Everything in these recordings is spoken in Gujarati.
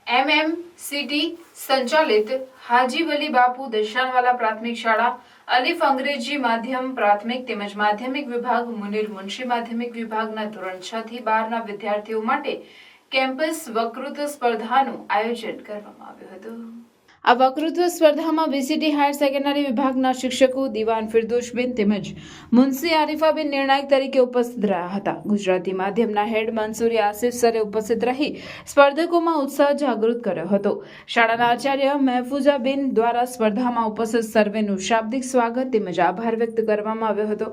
MMCT સંચાલિત હાજી વલી બાપુ દશાનવાલા પ્રાથમિક શાળા અલીફ અંગ્રેજી માધ્યમ પ્રાથમિક તેમજ માધ્યમિક વિભાગ મુનીર મુનશી માધ્યમિક વિભાગના ધોરણ 6 થી 12 ના વિદ્યાર્થીઓ માટે કેમ્પસ વક્તૃત્વ સ્પર્ધાનું આયોજન કરવામાં આવ્યું હતું। આ વક્તૃત્વ સ્પર્ધામાં VCT હાયર સેકન્ડરી વિભાગના શિક્ષકો દિવાન ફિરદોશબેન તેમજ મુનસી આરિફાબેન નિર્ણાયક તરીકે ઉપસ્થિત રહ્યા હતા। ગુજરાતી માધ્યમના હેડ મંસૂરી આસિફ સરે ઉપસ્થિત રહી સ્પર્ધકોમાં ઉત્સાહ જાગૃત કર્યો હતો। શાળાના આચાર્ય મહેફૂઝાબેન દ્વારા સ્પર્ધામાં ઉપસ્થિત સર્વેનું શાબ્દિક સ્વાગત તેમજ આભાર વ્યક્ત કરવામાં આવ્યો હતો।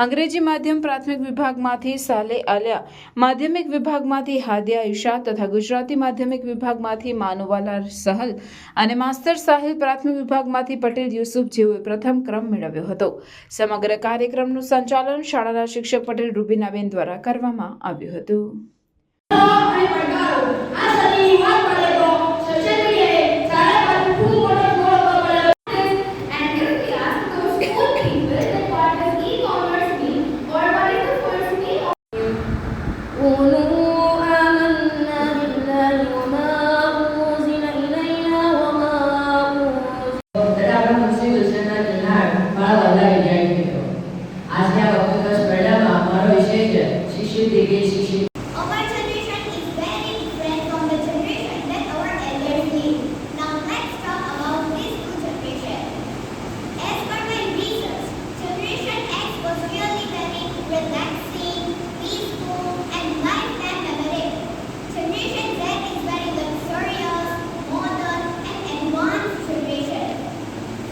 અંગ્રેજી માધ્યમ પ્રાથમિક વિભાગમાંથી સાલે આલિયા, માધ્યમિક વિભાગમાંથી હાદિયા ઈશા તથા ગુજરાતી માધ્યમિક વિભાગમાંથી માનુવાલા સહલ અને માસ્ટર સાહિલ પ્રાથમિક વિભાગમાંથી પટેલ યુસુફ જેઓએ પ્રથમ ક્રમ મેળવ્યો હતો। સમગ્ર કાર્યક્રમનું સંચાલન શાળાના શિક્ષક પટેલ રૂબીનાબેન દ્વારા કરવામાં આવ્યું હતું। Uno